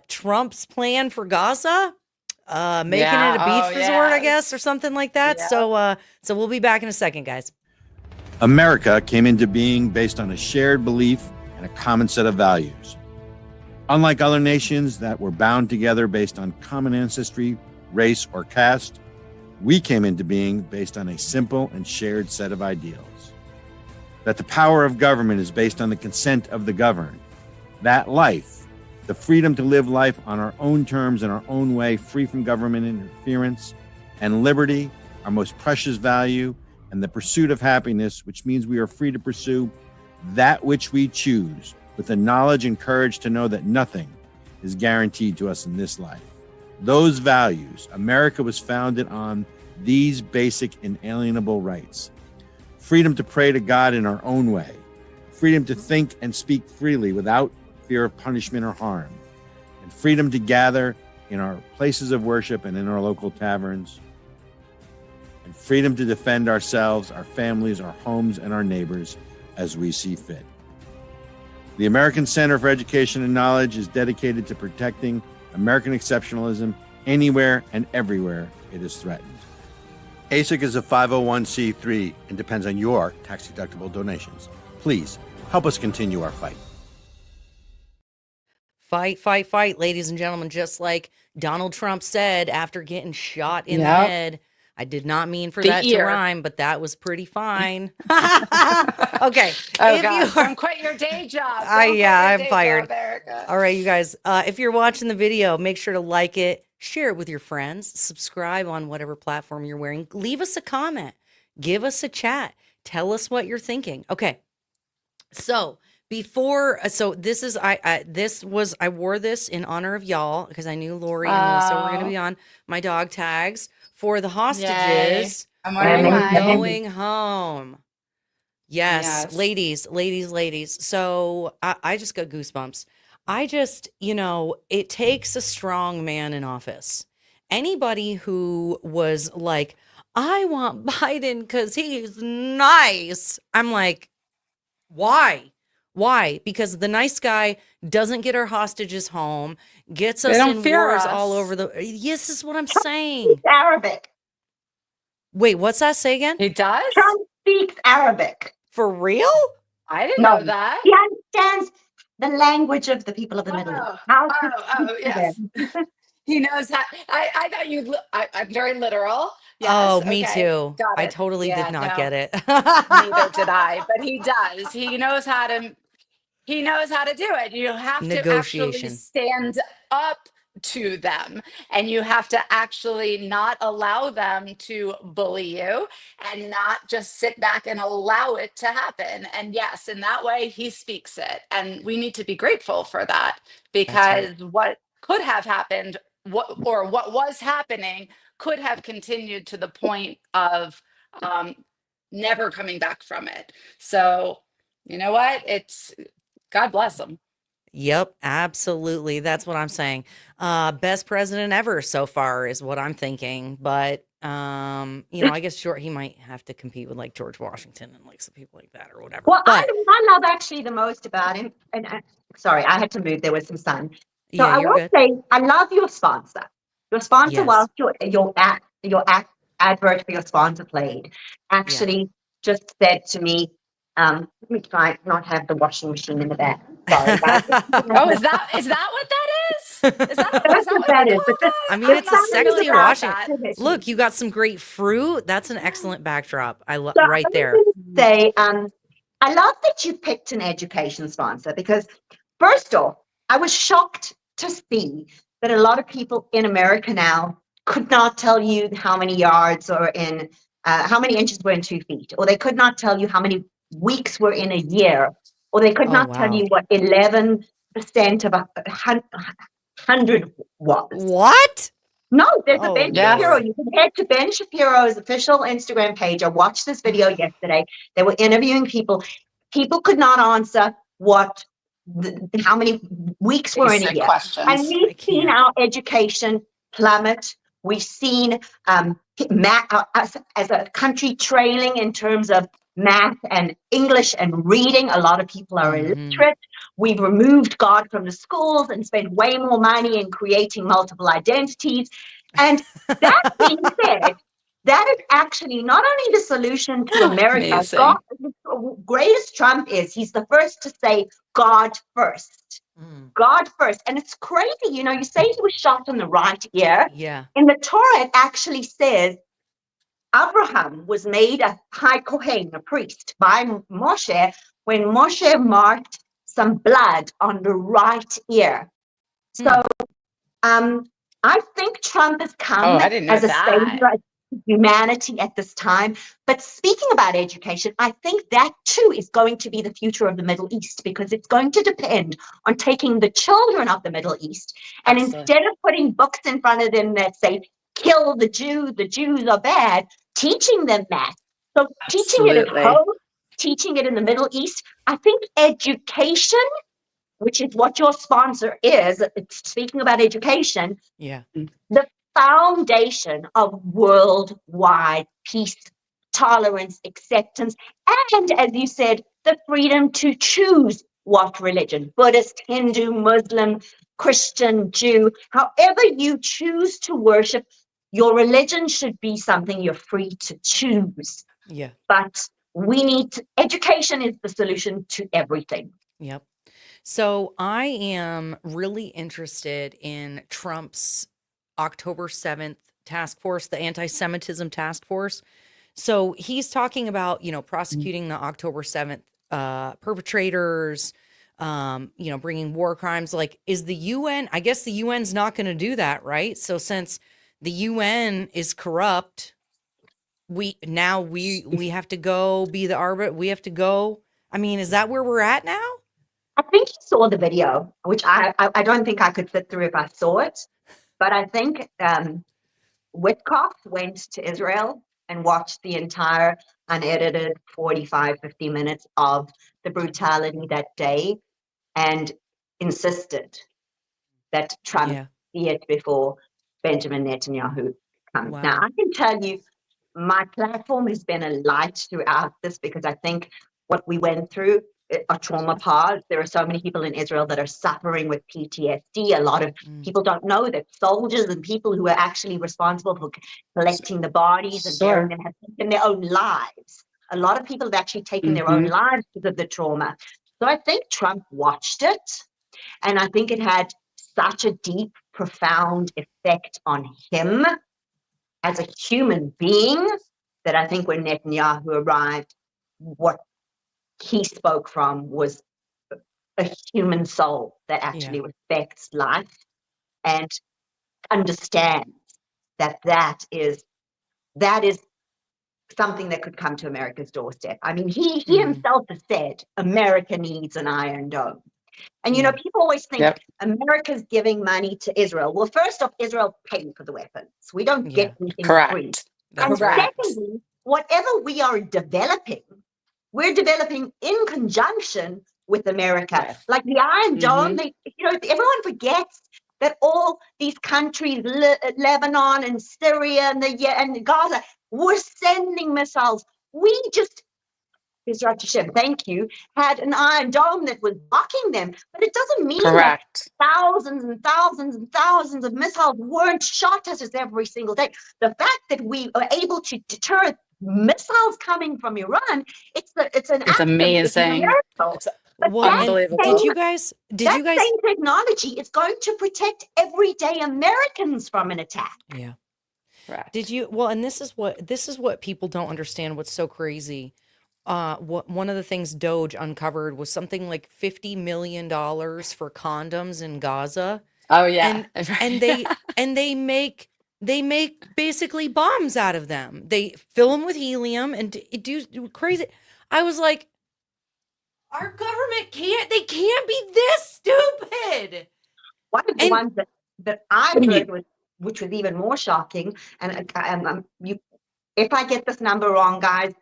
Trump's plan for Gaza, making it a beach resort, I guess, or something like that. So we'll be back in a second, guys. America came into being based on a shared belief and a common set of values. Unlike other nations that were bound together based on common ancestry, race, or caste, we came into being based on a simple and shared set of ideals. That the power of government is based on the consent of the governed. That life, the freedom to live life on our own terms in our own way, free from government interference, and liberty, our most precious value, and the pursuit of happiness, which means we are free to pursue that which we choose, with the knowledge and courage to know that nothing is guaranteed to us in this life. Those values, America was founded on these basic inalienable rights. Freedom to pray to God in our own way. Freedom to think and speak freely without fear of punishment or harm. And freedom to gather in our places of worship and in our local taverns. And freedom to defend ourselves, our families, our homes, and our neighbors as we see fit. The American Center for Education and Knowledge is dedicated to protecting American exceptionalism anywhere and everywhere it is threatened. ASIC is a 501c3 and depends on your tax-deductible donations. Please help us continue our fight. fight, fight, fight, ladies and gentlemen, just like Donald Trump said after getting shot in the Yep. head. I did not mean for The that to ear. rhyme, but that was pretty fine. Okay. Oh if God! you are, Don't quit your day job. Don't quit your I'm day fired. job, Ericka. All right, you guys. If you're watching the video, make sure to like it, share it with your friends, subscribe on whatever platform you're wearing. Leave us a comment, give us a chat, tell us what you're thinking. Okay. So this is I wore this in honor of y'all because I knew Lori and Melissa were going to be on my dog tags for the hostages I'm who wearing are Amazing. mine. going home. Yes, Yes. ladies. So I just got goosebumps. It takes a strong man in office. Anybody who was like, I want Biden because he's nice. I'm like, why? Why? Because the nice guy doesn't get our hostages home, gets They us don't in fear wars us. all over the. Yes, this is what I'm saying. Speaks Arabic. Wait, what's that? Say again? He does? Trump speaks Arabic. For real? I didn't No, know that. he understands the language of the people of the Middle East. How to speak to Yes. them. He knows how. I thought I'm very literal. Yes. Oh, me Okay. too. Got I it. totally Yeah, did not no, get it. neither did I, but he does. He knows how to do it. You have to actually Negotiation. stand up to them, and you have to actually not allow them to bully you and not just sit back and allow it to happen. And yes, in that way he speaks it, and we need to be grateful for that, That's right. because what could have happened, what was happening, could have continued to the point of never coming back from it. So you know what, it's God bless them. Yep, absolutely. That's what I'm saying. Best president ever so far is what I'm thinking. But I guess he might have to compete with like George Washington and like some people like that or whatever. Well, But I love actually the most about him. And sorry, I had to move. There was some sun. So yeah, I you're will good. say, I love your sponsor. Your sponsor, Yes. whilst your advert for your sponsor played, actually just said to me, let me try and not have the washing machine in the back. Sorry, guys. Oh, is that what that is? Is that That's what what we that call is. But that? I mean, I'm it's a not sexy familiar washing. with that. Look, you got some great fruit. That's an excellent backdrop. I love So right I there. was going to say, I love that you picked an education sponsor because, first off, I was shocked to see that a lot of people in America now could not tell you how many yards or how many inches were in 2 feet, or they could not tell you how many weeks were in a year, or they could Oh, not tell wow. you what 11% of 100 was. What? No, there's a Oh, Ben Yes. Shapiro. Lord. You can head to Ben Shapiro's official Instagram page. I watched this video yesterday. They were interviewing people. People could not answer how many weeks were in a Basic year. questions. And we've I seen can't. our education plummet. We've seen us as a country trailing in terms of math and English and reading. A lot of people are illiterate. We've removed God from the schools and spent way more money in creating multiple identities. And that being said, that is actually not only the solution to America. Amazing. God, great as Trump is, he's the first to say God first. God first. And it's crazy. You say he was shot in the right ear. Yeah. In the Torah, it actually says Abraham was made a high Kohen, a priest, by Moshe when Moshe marked some blood on the right ear. So I think Trump has come I didn't know as a that. savior of humanity at this time. But speaking about education, I think that too is going to be the future of the Middle East, because it's going to depend on taking the children of the Middle East and instead of putting books in front of them that say, kill the Jews are bad, teaching them math. So teaching it at Absolutely. home, teaching it in the Middle East. I think education, which is what your sponsor is, speaking about education, Yeah. the foundation of worldwide peace, tolerance, acceptance, and, as you said, the freedom to choose what religion, Buddhist, Hindu, Muslim, Christian, Jew, however you choose to worship, your religion should be something you're free to choose. Yeah. But education is the solution to everything. Yep. So I am really interested in Trump's October 7th task force, the anti-Semitism task force. So he's talking about, prosecuting the October 7th perpetrators, bringing war crimes. Like, is the UN, I guess the UN's not going to do that, right? So since the UN is corrupt, we have to go be the arbiter. We have to go. I mean, is that where we're at now? I think you saw the video, which I don't think I could sit through if I saw it, but I think Witkoff went to Israel and watched the entire unedited 45, 50 minutes of the brutality that day and insisted that Trump Yeah. see it before Benjamin Netanyahu comes. Wow. Now, I can tell you, my platform has been a light throughout this because I think what we went through are trauma pods. There are so many people in Israel that are suffering with PTSD. A lot of people don't know that soldiers and people who are actually responsible for collecting the bodies and burying them have taken their own lives. A lot of people have actually taken their own lives because of the trauma. So I think Trump watched it, and I think it had such a deep, profound effect on him as a human being that I think when Netanyahu arrived, what he spoke from was a human soul that actually respects life and understands that is something that could come to America's doorstep. I mean, he himself has said America needs an Iron Dome. And, people always think America's giving money to Israel. Well, first off, Israel paid for the weapons. We don't get anything free. And secondly, whatever we are developing, we're developing in conjunction with America. Like the Iron Dome, everyone forgets that all these countries, Lebanon and Syria and Gaza, were sending missiles. We just, Israel, thank you, had an Iron Dome that was blocking them. But it doesn't mean that thousands and thousands and thousands of missiles weren't shot at us every single day. The fact that we are able to deter missiles coming from Iran, it's amazing. It's unbelievable. Did you guys same technology is going to protect everyday Americans from an attack. Yeah. Correct. Did you and this is what people don't understand, what's so crazy. One of the things Doge uncovered was something like $50 million for condoms in Gaza. Oh yeah. And they make basically bombs out of them. They fill them with helium and do crazy. I was like, our government can't be this stupid. One of the ones that I heard which was even more shocking, and if I get this number wrong, guys,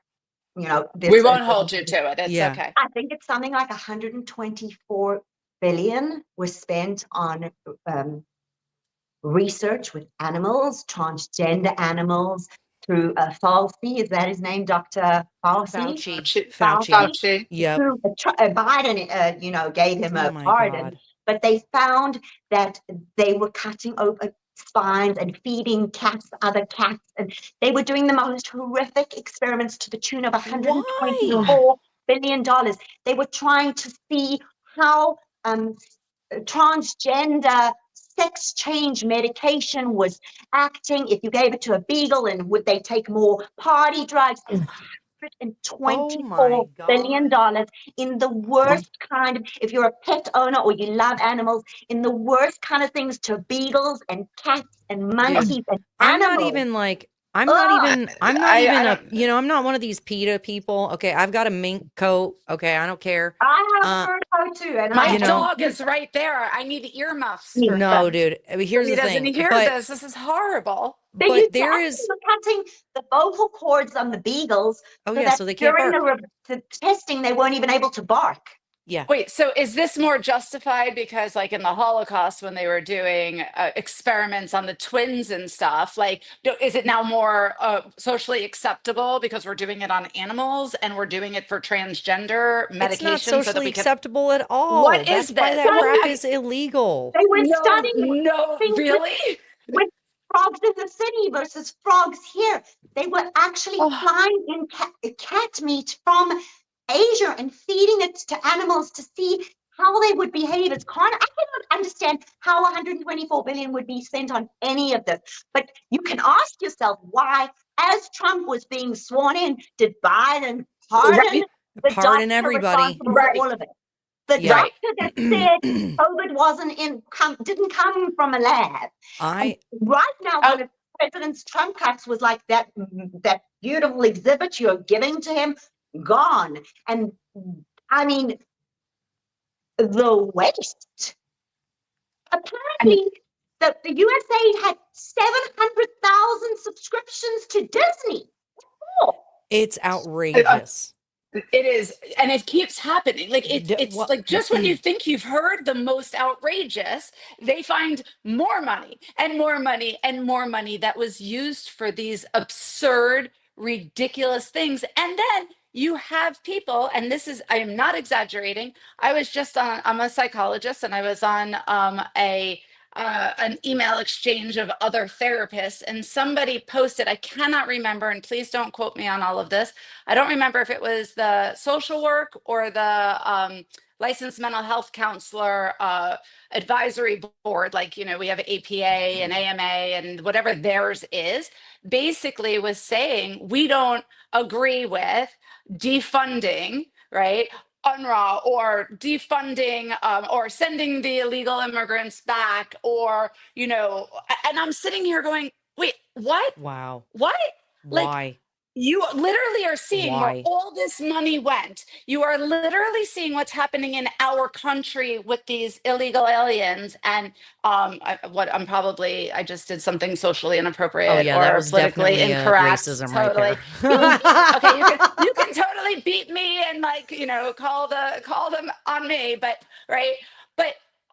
we won't hold you to it. It's okay. I think it's something like 124 billion was spent on research with animals, transgender animals, through Fauci. Is that his name, Dr. Fauci? Fauci. Yeah. Biden, gave him a pardon, but they found that they were cutting open spines and feeding other cats, and they were doing the most horrific experiments to the tune of $124 billion. They were trying to see how transgender sex change medication was acting if you gave it to a beagle, and would they take more party drugs. $124 billion in the worst kind of, if you're a pet owner or you love animals, in the worst kind of things to beagles and cats and monkeys and animals. I'm not not one of these PETA people. Okay, I've got a mink coat. Okay, I don't care. I have a fur coat too, and my dog is right there. I need earmuffs. No, dude. I mean, here's the thing. He doesn't hear this. This is horrible. But there is cutting the vocal cords on the beagles. So they can't bark. During the testing, they weren't even able to bark. Yeah. Wait, so is this more justified because, like, in the Holocaust, when they were doing experiments on the twins and stuff, like, is it now more socially acceptable because we're doing it on animals and we're doing it for transgender medication? It's not socially acceptable at all. What is this? Why that crap is illegal. They were studying. No, really? With frogs in the city versus frogs here. They were actually flying in cat meat from Asia and feeding it to animals to see how they would behave as I cannot understand how 124 billion would be spent on any of this. But you can ask yourself why, as Trump was being sworn in, did Biden pardon the Pardon doctor everybody. responsible for all of it? The Yeah. doctor that said COVID didn't come from a lab. And right now, one of President Trump cuts was like that beautiful exhibit you're giving to him, gone. And I mean, the waste. Apparently, the USA had 700,000 subscriptions to Disney. Oh. It's outrageous. It is, and it keeps happening. Like it's like just when you think you've heard the most outrageous, they find more money and more money and more money that was used for these absurd, ridiculous things. And then you have people, and I am not exaggerating. I'm a psychologist, and I was on an email exchange of other therapists, and somebody posted, I cannot remember, and please don't quote me on all of this. I don't remember if it was the social work or the licensed mental health counselor advisory board, like, we have APA and AMA and whatever theirs is, basically was saying, we don't agree with defunding, right? UNRWA, or defunding, or sending the illegal immigrants back, or, and I'm sitting here going, wait, what? Wow. What? Like, Why? You literally are seeing where all this money went. You are literally seeing what's happening in our country with these illegal aliens. And I just did something socially inappropriate or politically incorrect. Racism totally. Right there. Okay, you can totally beat me and call them on me, but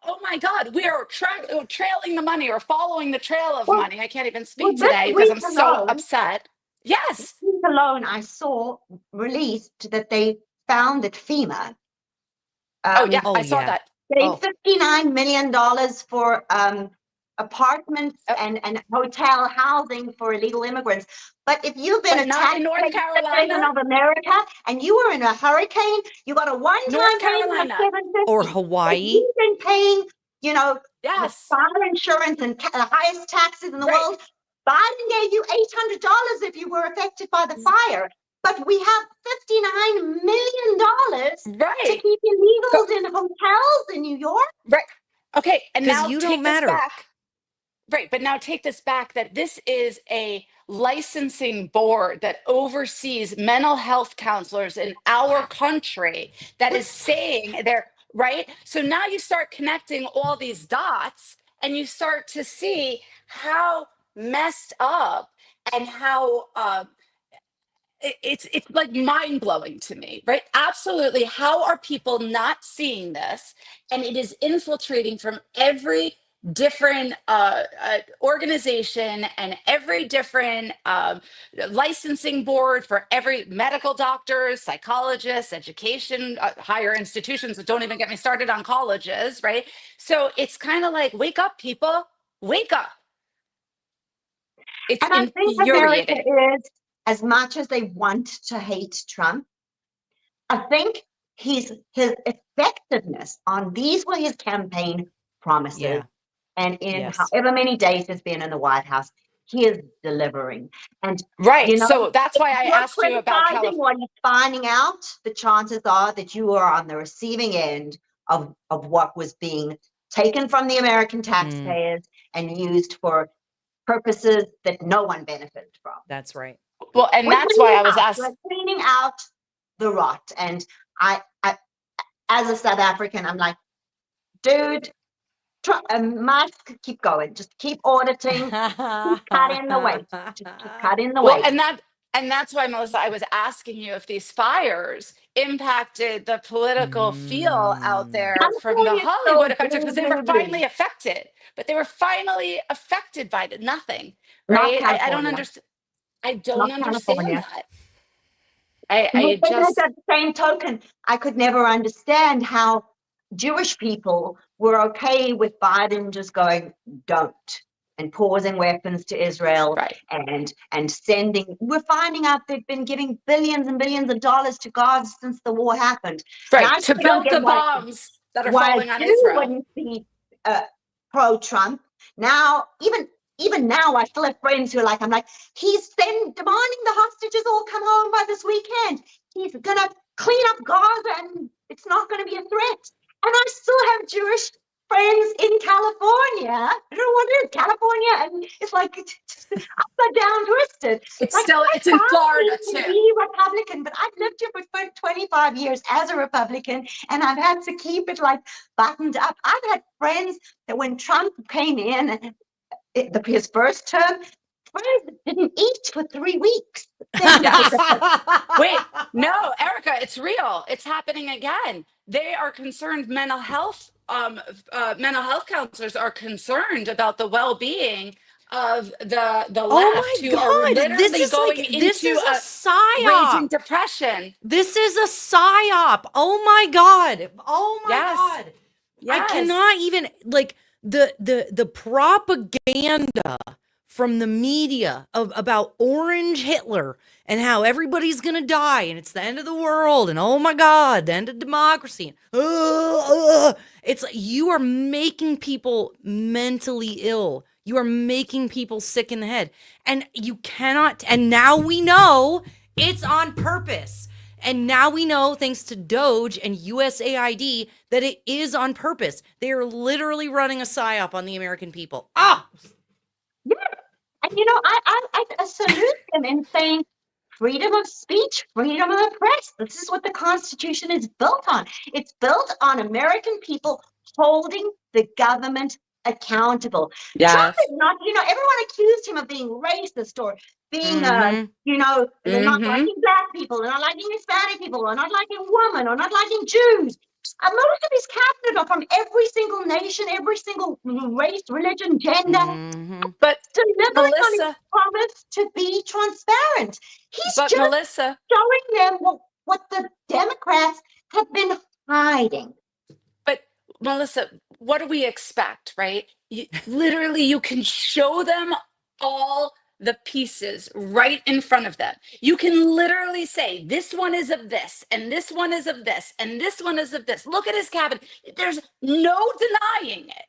oh my God, we are trailing the money or following the trail of money. I can't even speak today because I'm so upset. Yes. This week alone, I saw released that they found that FEMA. I saw that. Paid $59 million for apartments and hotel housing for illegal immigrants. But if you've been attacked in North Carolina of America and you were in a hurricane, you got a one-time payment of $750. Or Hawaii. You've been paying, yes, fire insurance and the highest taxes in the world. Biden gave you $800 if you were affected by the fire, but we have $59 million to keep illegals in hotels in New York. Right. Okay. And now you take don't matter. This back. Right. But now take this back that this is a licensing board that oversees mental health counselors in our country that is saying right. So now you start connecting all these dots and you start to see how messed up and how it's like mind-blowing to me, right? Absolutely. How are people not seeing this? And it is infiltrating from every different organization and every different licensing board for every medical doctors, psychologists, education, higher institutions. Don't even get me started on colleges, right? So it's kind of like, wake up, people, wake up. It's and infuriating. I think America is, as much as they want to hate Trump, I think his effectiveness on these were his campaign promises. Yeah. And in however many days he's been in the White House, he is delivering. And so that's why I asked you about California. What he's finding out, the chances are that you are on the receiving end of what was being taken from the American taxpayers and used for purposes that no one benefited from. That's right. Well, and that's why I was asking. We're cleaning out the rot. And I as a South African, I'm like, dude, Musk, keep going. Just keep auditing. Keep cutting the weight. Just keep cutting the weight. And that's why, Melissa, I was asking you if these fires impacted the political feel out there from the Hollywood effect, because they were finally affected. But they were finally affected by nothing, right? I don't understand. I don't understand that. I just, at the same token, I could never understand how Jewish people were okay with Biden just going, don't, and pausing weapons to Israel, and sending. We're finding out they've been giving billions and billions of dollars to Gaza since the war happened. Right, to build the bombs. that are while falling on you Israel. wouldn't be pro-Trump. Now, even now, I still have friends who are like, I'm like, he's then demanding the hostages all come home by this weekend. He's gonna clean up Gaza, and it's not going to be a threat. And I still have Jewish friends in California. I don't know what it is, California, and it's like upside down twisted. It's Like, still, it's in I Florida need to too. be Republican, but I've lived here for 25 years as a Republican, and I've had to keep it like buttoned up. I've had friends that when Trump came in, and his first term, friends didn't eat for 3 weeks. Wait, no, Ericka, it's real. It's happening again. They are concerned. Mental health counselors are concerned about the well-being of the Oh left, my who are God, this literally is going like, this into is a raging psyop. depression. This is a psyop. Oh my God. Oh my Yes. God. I Yes. cannot even, like, the propaganda from the media about orange Hitler and how everybody's gonna die and it's the end of the world and oh my God, the end of democracy. It's like you are making people mentally ill. You are making people sick in the head. And you cannot, and now we know it's on purpose. And now we know, thanks to Doge and USAID, that it is on purpose. They are literally running a psyop on the American people. Ah! Yeah. And I salute them in saying freedom of speech, freedom of the press. This is what the Constitution is built on. It's built on American people holding the government accountable. Yes. Trump is not, everyone accused him of being racist or being, they're not liking black people, they're not liking Hispanic people, or not liking women, or not liking Jews. Most of his cabinet are from every single nation, every single race, religion, gender. But Delivering on his Melissa, promise to be transparent. He's but just Melissa, showing them what the Democrats have been hiding. But Melissa, what do we expect, right? Literally, you can show them all the pieces right in front of them. You can literally say, this one is of this, and this one is of this, and this one is of this. Look at his cabinet. There's no denying it.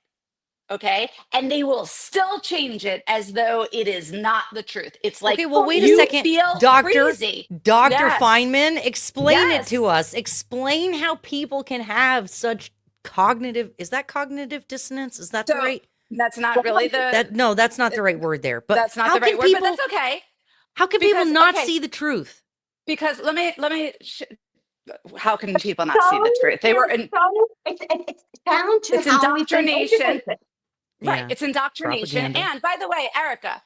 Okay. And they will still change it as though it is not the truth. It's like, okay, well, wait a you second. feel Dr. crazy. Dr. Yes. Feynman, explain Yes. it to us. Explain how people can have such cognitive, is that cognitive dissonance? Is that the right? That's not really No, that's not the right word there. But that's not how the right can word, people, but that's okay. how can people Because- not okay. see the truth? Because let me how can people not see the truth? They were in It's down to It's how we've been indoctrination. educated. Right. Yeah. It's indoctrination. Propaganda. And by the way, Ericka,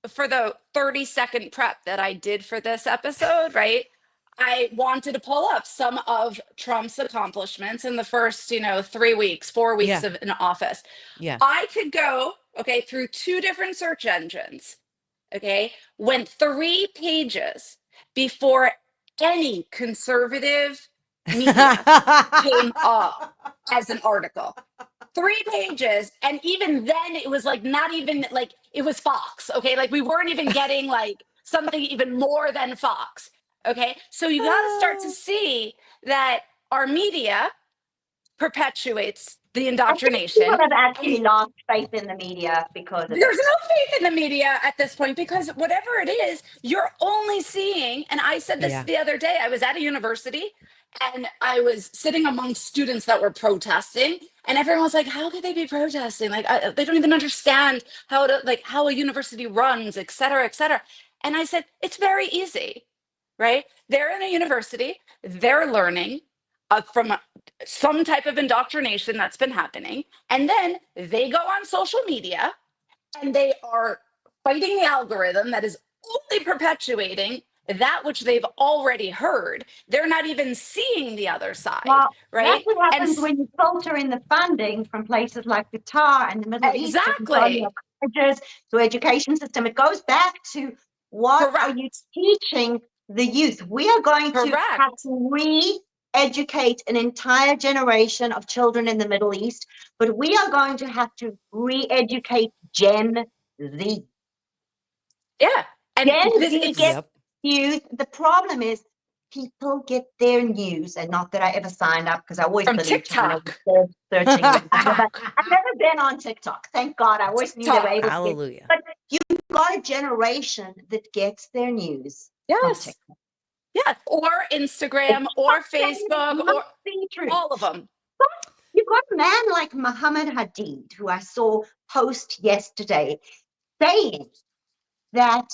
for the 30-second prep that I did for this episode, right? I wanted to pull up some of Trump's accomplishments in the first, 3 weeks, 4 weeks Yeah. of in office. Yeah. I could go, through 2 different search engines, went 3 pages before any conservative media came up as an article. 3 pages, and even then it was like not even like it was Fox. Like we weren't even getting like something even more than Fox. So you got to start to see that our media perpetuates the indoctrination. People have actually lost faith in the media because of There's it. no faith in the media at this point, because whatever it is, you're only seeing, and I said this the other day, I was at a university and I was sitting among students that were protesting, and everyone was like, how could they be protesting? Like, they don't even understand how a university runs, et cetera, et cetera. And I said, it's very easy, right? They're in a university, they're learning from some type of indoctrination that's been happening. And then they go on social media and they are fighting the algorithm that is only perpetuating that which they've already heard. They're not even seeing the other side, right? That's what happens when you filter in the funding from places like Qatar and the Middle East. Exactly. Colleges to education system. It goes back to what are you teaching the youth? We are going to have to re-educate an entire generation of children in the Middle East, but we are going to have to re-educate Gen Z. Yeah. And Gen Z gets youth. The problem is people get their news, and not that I ever signed up because I always From believed China TikTok. was searching. I've never been on TikTok. Thank God. I always knew they were TikTok. able to get. Hallelujah. But you've got a generation that gets their news from Yes. TikTok. Yeah. Or Instagram or Facebook It or must be true. all of them. You've got a man like Muhammad Hadid, who I saw post yesterday, saying that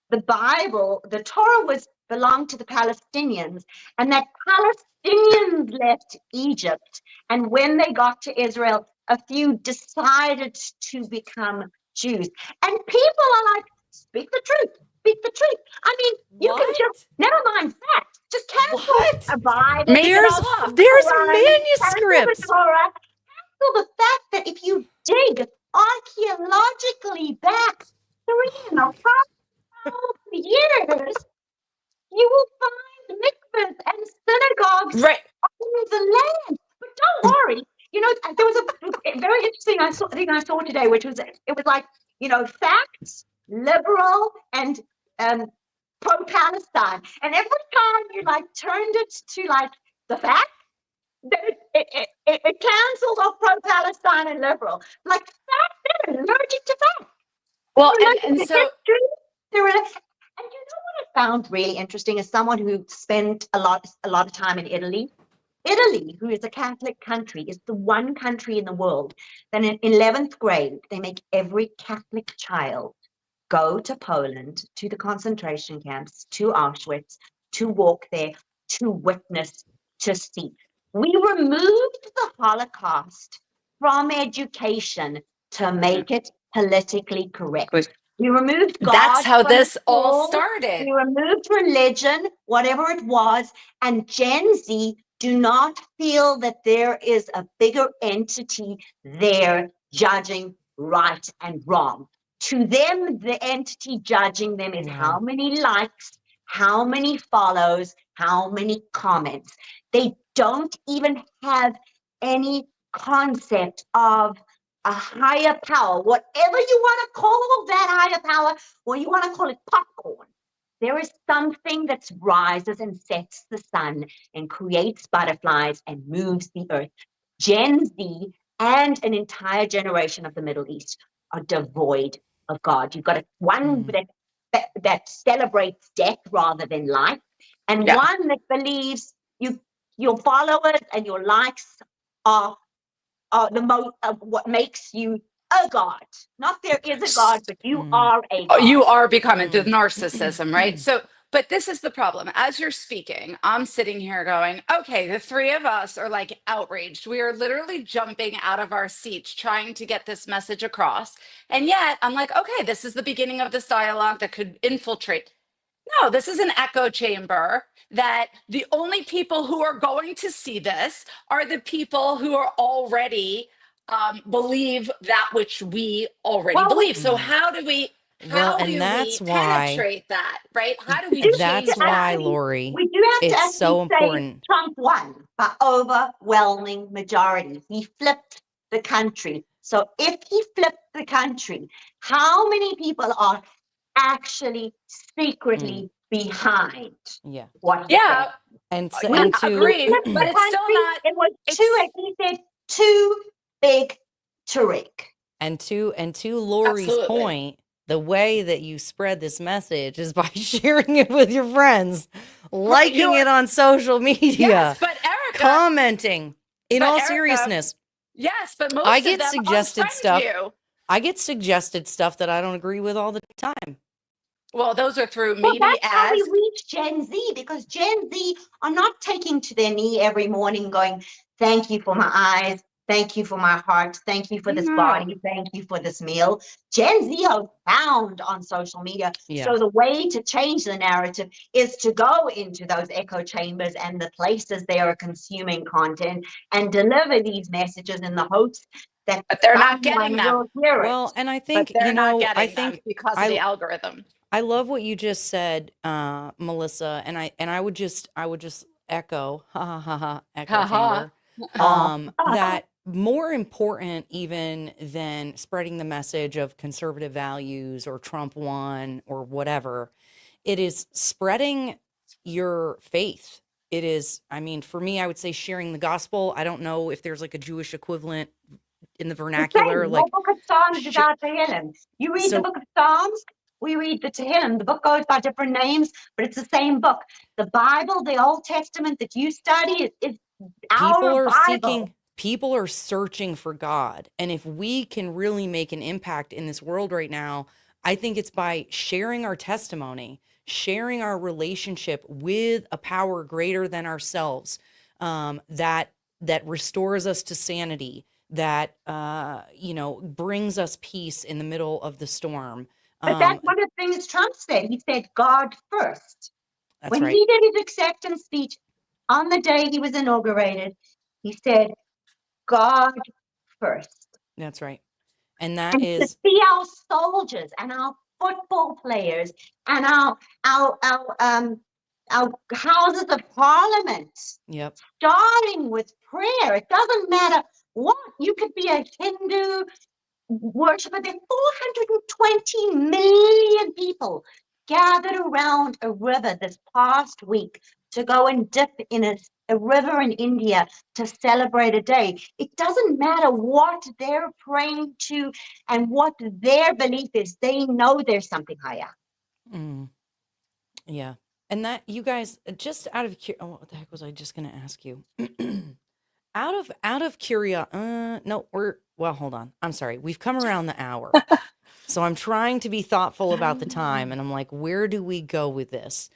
the Bible, the Torah belonged to the Palestinians, and that Palestinians left Egypt. And when they got to Israel, a few decided to become Jews. And people are like, speak the truth, speak the truth. I mean, you can just, never mind facts, just cancel What? a Bible. Make it There's all up. there's Cancel the manuscripts. Torah. Cancel the fact that if you dig archaeologically back 3,500 years, you will find mikvahs and synagogues Right. on the land. But don't worry, you know, there was a very interesting thing I saw today, which was, it was like, you know, facts, liberal, and pro-Palestine. And every time you like turned it to like the facts, it cancelled off pro-Palestine and liberal. Like facts, they're allergic to facts. Well, They're and allergic to so history. And you know what I found really interesting as someone who spent a lot of time in Italy. Italy, who is a Catholic country, is the one country in the world that in 11th grade, they make every Catholic child go to Poland, to the concentration camps, to Auschwitz, to walk there, to witness, to see. We removed the Holocaust from education to make it politically correct. Good. We removed God. That's how from this all school. started. We removed religion, whatever it was, and Gen Z do not feel that there is a bigger entity there judging right and wrong. To them, the entity judging them is how many likes, how many follows, how many comments. They don't even have any concept of a higher power, whatever you want to call that higher power, or you want to call it popcorn. There is something that rises and sets the sun and creates butterflies and moves the earth. Gen Z and an entire generation of the Middle East are devoid of God. You've got one that celebrates death rather than life, and one that believes your followers and your likes are the most of what makes you a god. Not there is a God, but you are a god. You are becoming the narcissism, right? So, but this is the problem. As you're speaking, I'm sitting here going, okay, the three of us are like outraged. We are literally jumping out of our seats trying to get this message across. And yet I'm like, okay, this is the beginning of this dialogue that could infiltrate. No, this is an echo chamber that the only people who are going to see this are the people who are already believe that which we already believe. So how do we that's why penetrate that, right? How do we change that's that? why, Lori, we do have to it's actually so say important. Trump won by overwhelming majority. He flipped the country. So if he flipped the country, how many people are actually secretly behind what he said? And so, We agree, but it's still not. It was he said too big to rig. And to Lori's Absolutely. point, the way that you spread this message is by sharing it with your friends, liking it on social media, Yes, but Ericka, commenting. In all Ericka, seriousness, yes, but most I of get them suggested unfriend stuff. you. I get suggested stuff that I don't agree with all the time. Well, those are through Well, maybe that's how we as reach Gen Z, because Gen Z are not taking to their knee every morning going, thank you for my eyes, thank you for my heart, thank you for this body, thank you for this meal. Gen Z are found on social media. So the way to change the narrative is to go into those echo chambers and the places they are consuming content and deliver these messages in the hopes that but they're not getting them. will hear it. Well, and I But think, they're you not know, getting I them think because of the algorithm. I love what you just said, Melissa, and I would just echo, echo chamber, that more important even than spreading the message of conservative values or Trump won or whatever, it is spreading your faith. It is, I mean, for me, I would say sharing the gospel. I don't know if there's like a Jewish equivalent in the The vernacular, same. like The book of Psalms is sh- our Tehillim. You read the so book of Psalms, we read the Tehillim. The book goes by different names, but it's the same book. The Bible, the Old Testament that you study is our Bible. people are searching for God. And if we can really make an impact in this world right now, I think it's by sharing our testimony, sharing our relationship with a power greater than ourselves, that restores us to sanity, that brings us peace in the middle of the storm. But that's one of the things Trump said. He said God first. That's When right. he did his acceptance speech on the day he was inaugurated, he said God first. That's right. And that And to is, see our soldiers and our football players and our houses of parliament yep. starting with prayer. It doesn't matter what. You could be a Hindu worshiper. There are 420 million people gathered around a river this past week to go and dip in a river in India to celebrate a day. It doesn't matter what they're praying to and what their belief is. They know there's something higher. Yeah. And that, you guys, just out of what the heck was I just going to ask you? out of curiosity, no, hold on. I'm sorry. We've come around the hour. So I'm trying to be thoughtful about the time, and I'm like, where do we go with this?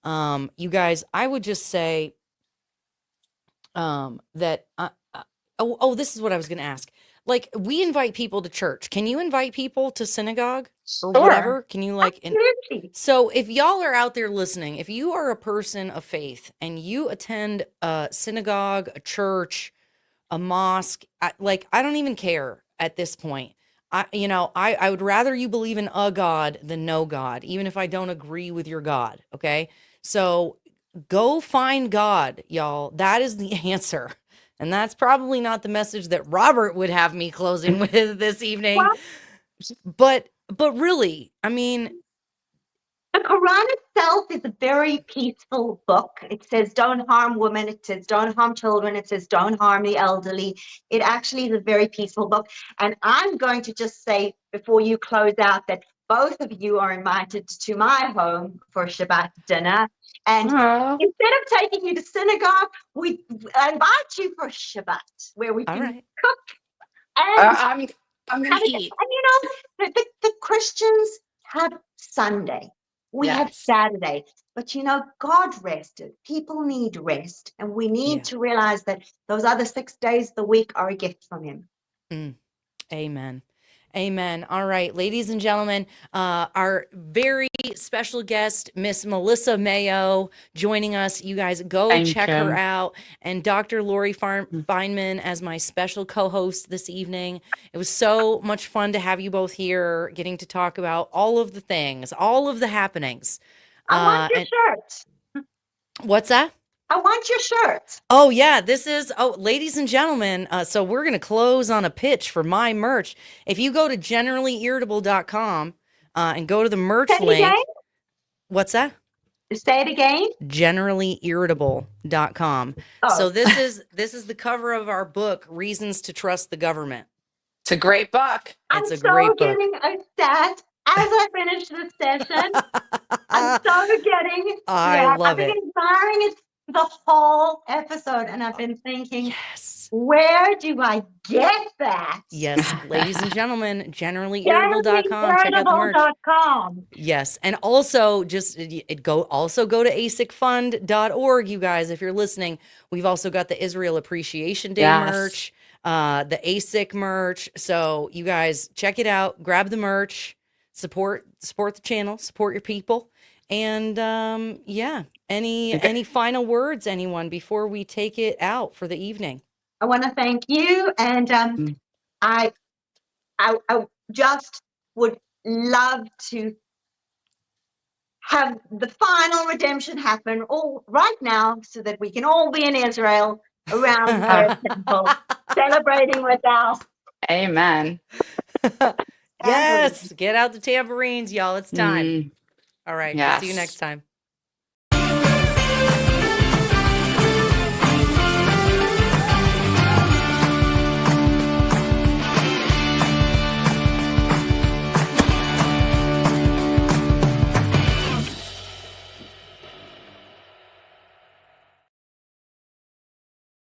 You guys, I would just say that this is what I was going to ask. Like, we invite people to church. Can you invite people to synagogue or whatever? Can you so if y'all are out there listening, if you are a person of faith and you attend a synagogue, a church, a mosque, I don't even care at this point. I would rather you believe in a God than no God, even if I don't agree with your God. Okay. So go find God, y'all. That is the answer. And that's probably not the message that Robert would have me closing with this evening. But really, I mean, the Quran itself is a very peaceful book. It says don't harm women. It says don't harm children. It says don't harm the elderly. It actually is a very peaceful book. And I'm going to just say before you close out that both of you are invited to my home for Shabbat dinner. And instead of taking you to synagogue, we invite you for Shabbat, where we can cook. And I'm going to eat. And the Christians have Sunday. We have Saturday. But God rested. People need rest. And we need to realize that those other 6 days of the week are a gift from him. Amen. Amen. All right, ladies and gentlemen, our very special guest, Miss Melissa Mayo, joining us. You guys go check her out. And Dr. Lori Feynman as my special co-host this evening. It was so much fun to have you both here, getting to talk about all of the things, all of the happenings. I want your shirt. What's that? I want your shirt. Oh, yeah. Ladies and gentlemen, so we're going to close on a pitch for my merch. If you go to generallyirritable.com and go to the merch link. Again? What's that? Say it again. Generallyirritable.com. Oh. So this is the cover of our book, Reasons to Trust the Government. It's a great book. It's a great book. I'm so getting upset as I finish this session. I'm so getting. I love I've been admiring it the whole episode, and I've been thinking, where do I get that? Yes, ladies and gentlemen, generallyirritable.com. Check out the merch. Yes, and also go to asicfund.org, you guys, if you're listening. We've also got the Israel Appreciation Day merch, the ASIC merch. So you guys check it out, grab the merch, support the channel, support your people. And any final words, anyone, before we take it out for the evening? I want to thank you, and I just would love to have the final redemption happen right now, so that we can all be in Israel around the temple celebrating with us. Amen. Yes, get out the tambourines, y'all. It's time. All right. We'll see you next time.